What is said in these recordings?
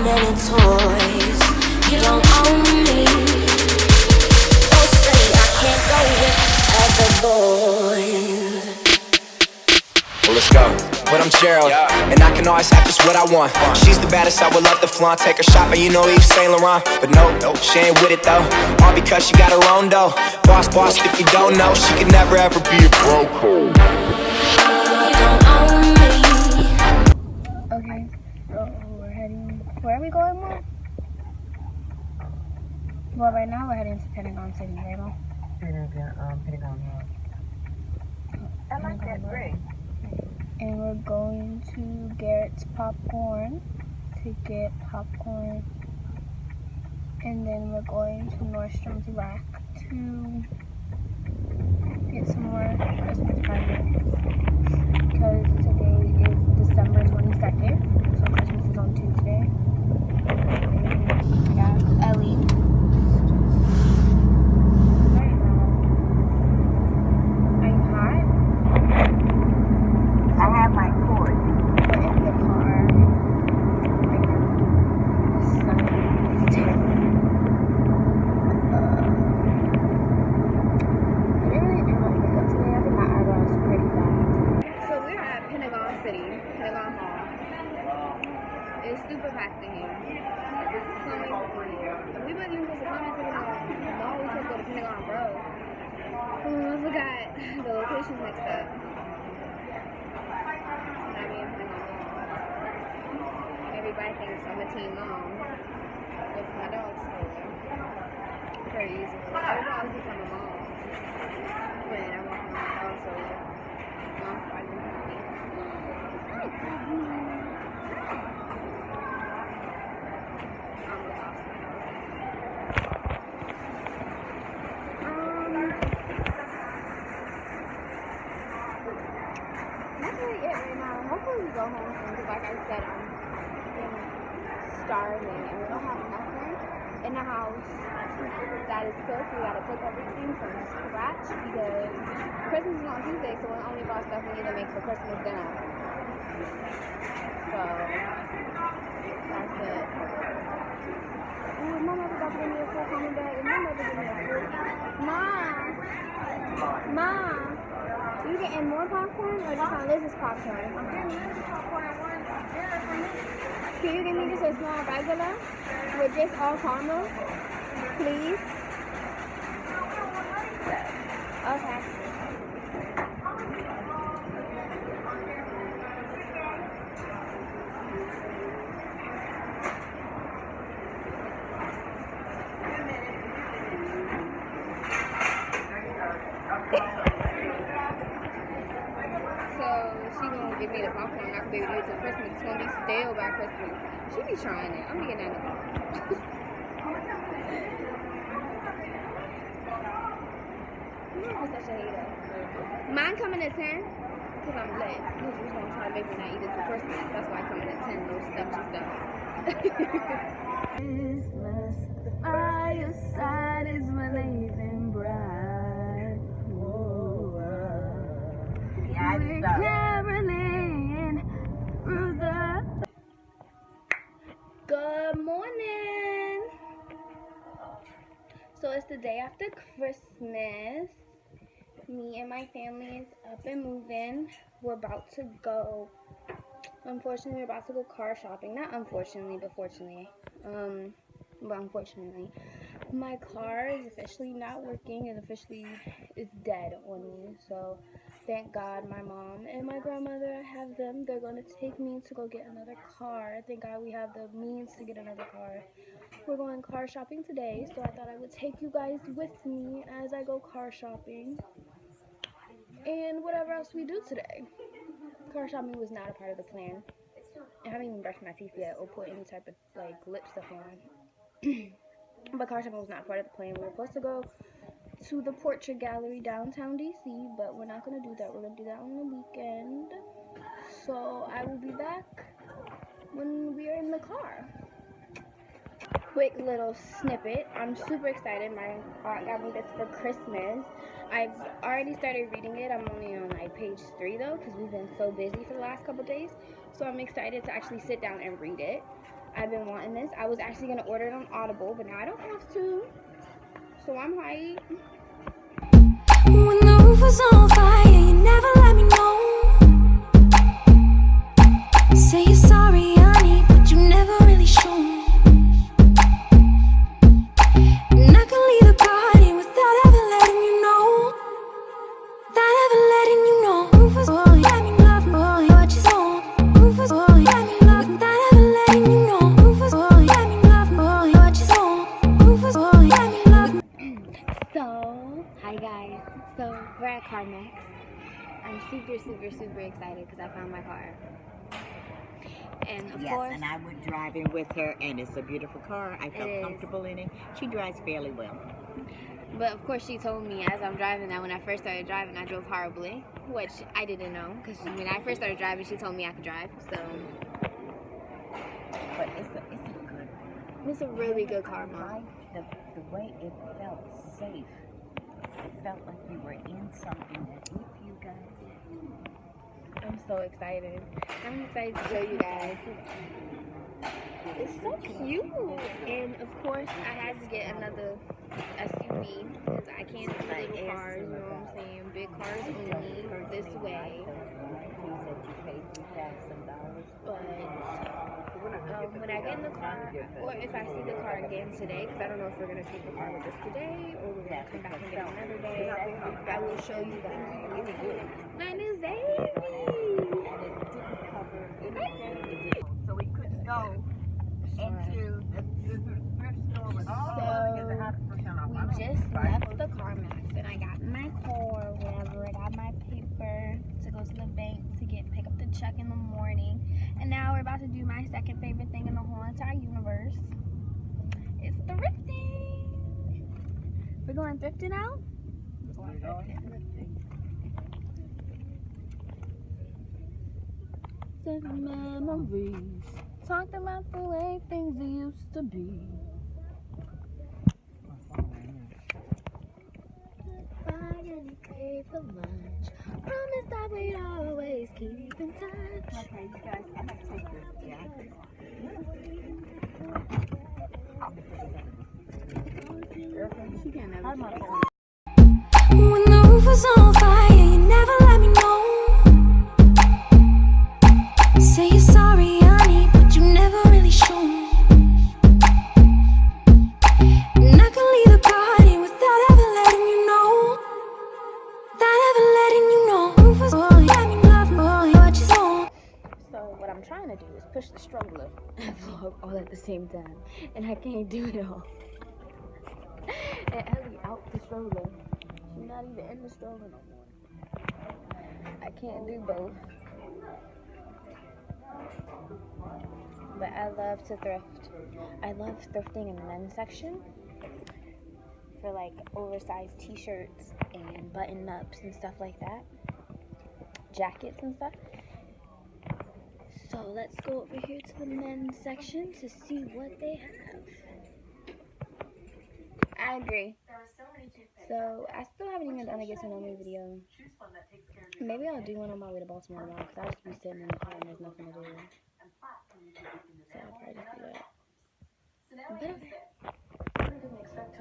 many toys. You don't own me. Don't say I can't go with other boys. Well, let's go. But I'm Gerald, and I can always have just what I want. She's the baddest, I would love to flaunt. Take her shopping, you know Yves Saint Laurent. But no, she ain't with it though. All because she got her own dough. Boss, if you don't know, she can never ever be a broke. Okay, so we're heading. Where are we going, Mom? Well, right now we're heading to Pentagon City, right, Mom? Pentagon Mall. I like that brick. And we're going to Garrett's Popcorn to get popcorn. And then we're going to Nordstrom's Rack to get some more Christmas presents. Because today is December 22nd, so Christmas is on Tuesday. And I got Ellie. It's super packed in here. So we wasn't even supposed to come into the mall. We supposed to go to Pentagon Road. We forgot the locations mixed up. Now we in Pentagon Mall. Everybody thinks I'm a teen mom. It's my dog's stroller. Very easy. Everybody thinks I'm a mom. When I walk on my dog's stroller. Mom's fighting with me. Hopefully we go home soon because like I said, I'm starving and we don't have nothing in the house that is cooked. We gotta cook everything from scratch because Christmas is on Tuesday, so we're only about stuff we need to make for Christmas dinner. So that's it. Ooh, my mother about to give me a full coming bag and my mother gave me a full. Mom, you getting more popcorn or just on Liz's popcorn? I'm getting Liz's popcorn. I want dinner for me. Can you give me just a small regular with just all caramel, please? Okay. Give me the popcorn. I'm not gonna be able to do it till Christmas. It's gonna be stale by Christmas. She be trying it. I'm getting that. I'm such a hater. Mine coming at 10 because I'm lit. Because we're gonna try to make it not eat it till Christmas. That's why I come in at 10. Those stuff. Christmas, the fireside is blazing bright. We're caroling through the. Good morning. So it's the day after Christmas. Me and my family is up and moving. We're about to go. Unfortunately, we're about to go car shopping. Not unfortunately, but fortunately. But unfortunately, my car is officially not working and officially is dead on me. So thank God my mom and my grandmother, I have them. They're going to take me to go get another car. Thank God we have the means to get another car. We're going car shopping today, so I thought I would take you guys with me as I go car shopping. And whatever else we do today. Car shopping was not a part of the plan. I haven't even brushed my teeth yet or put any type of like lip stuff on. But car shopping was not part of the plan. We were supposed to go to the Portrait Gallery downtown DC, but we're not going to do that. We're going to do that on the weekend. So I will be back when we are in the car. Quick little snippet. I'm super excited. My aunt got me this for Christmas. I've already started reading it. I'm only on like page 3 though because we've been so busy for the last couple days. So I'm excited to actually sit down and read it. I've been wanting this. I was actually gonna order it on Audible, but now I don't have to. So I'm hyped. When the roof was on fire, you never let me know. Say you're sorry, honey, but you never really show me. And I can leave the party without ever letting you know. Without ever letting you know. Rufus, boy, let me love, boy, what you want. Rufus, boy, let me love, without ever letting you know. Rufus, boy, let me love, boy, what you want. Rufus, boy, let me love. So, hi guys. So, we're at CarMax. I'm super excited because I found my car. And of course, and I went driving with her, and it's a beautiful car. I felt comfortable in it. She drives fairly well. but of course she told me as I'm driving that when I first started driving, I drove horribly, which I didn't know because when I first started driving, she told me I could drive. So, But it's a good. it's a really good car, Mom. The way it felt safe. It felt like you were in something that if you guys. I'm so excited. I'm excited to show you guys. It's so cute. And of course, I had to get another SUV because I can't do little cars, you know what I'm saying? Big cars only this way. But when I get in the car, or if I see the car again today, because I don't know if we're going to take the car with us today or we're going to come back and get it another day, I will show you guys my new baby. So we couldn't go into the thrift store with all So, we just left the CarMax and I got my car, whatever. I got my paper to go to the bank to pick up the check in the morning. And now we're about to do my second favorite thing in the whole entire universe. It's thrifting. We're going thrifting out? We're going thrifting. Memories. Talked about the way things used to be. Finally paid for lunch. Promised that we'd always keep in touch. Okay, you guys, I'm gonna take this jacket. She can't never. When the roof was on fire, you never let me know. Say you're sorry, honey, but you never really show me. And I can leave the party without ever letting you know. Without ever letting you know. Rufus, boy, let me love, boy, what you want. So what I'm trying to do is push the stroller and vlog all at the same time, and I can't do it all. And Ellie out the stroller. She's not even in the stroller no more. I can't do both. But I love to thrift. I love thrifting in the men's section for like oversized t-shirts and button-ups and stuff like that. Jackets and stuff. So let's go over here to the men's section to see what they have. I agree. So I still haven't even done a get to know me video. Maybe I'll do one on my way to Baltimore tomorrow because I'll just be sitting in the car and there's nothing to do. So I'll probably just do that. But okay.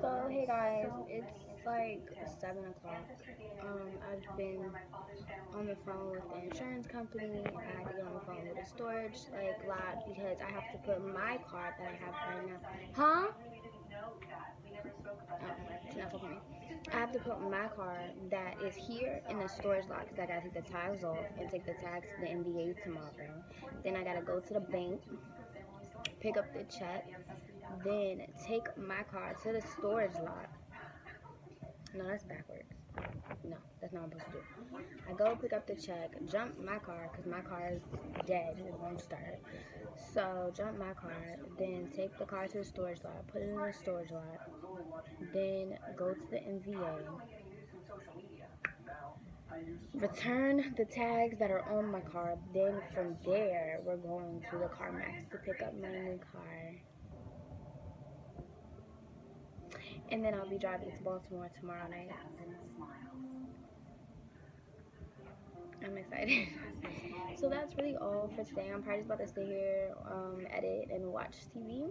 So hey guys, it's like 7 o'clock. I've been on the phone with the insurance company. I had to get on the phone with the storage lot because I have to put my car that I have right now. Huh? She's not talking to me. I have to put my car that is here in the storage lot because I gotta take the tags off and take the tags to the NBA tomorrow. Then I gotta go to the bank, pick up the check, then take my car to the storage lot. No, that's backwards. No, that's not what I'm supposed to do. I go pick up the check, jump my car because my car is dead, it won't start. So jump my car, then take the car to the storage lot, put it in the storage lot, then go to the MVA, return the tags that are on my car. Then from there we're going to the CarMax to pick up my new car. And then I'll be driving to Baltimore tomorrow night. I'm excited. So that's really all for today. I'm probably just about to stay here, edit and watch TV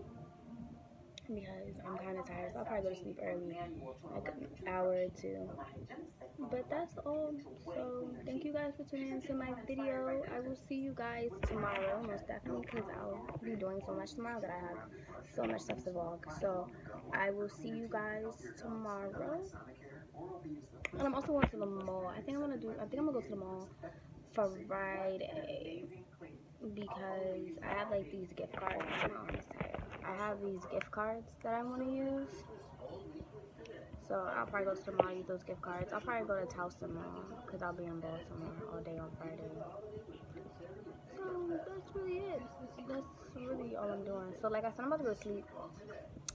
because I'm kind of tired. So I'll probably go to sleep early, like an hour or two. But that's all. So thank you guys for tuning into my video. I will see you guys tomorrow, most definitely, because I'll be doing so much tomorrow that I have so much stuff to vlog. So I will see you guys tomorrow. And I'm also going to the mall. I think I'm gonna go to the mall Friday because I have like these gift cards. I have these gift cards that I want to use. So I'll probably go to the mall and use those gift cards. I'll probably go to Taos tomorrow because I'll be in Baltimore all day on Friday. So that's really it. That's really all I'm doing. So like I said, I'm about to go to sleep.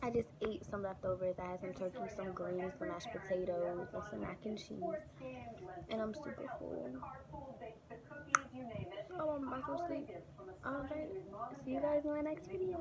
I just ate some leftovers. I had some turkey, some greens, some mashed potatoes, and some mac and cheese. And I'm super full. So I'm about to go to sleep. Alright. See you guys in my next video.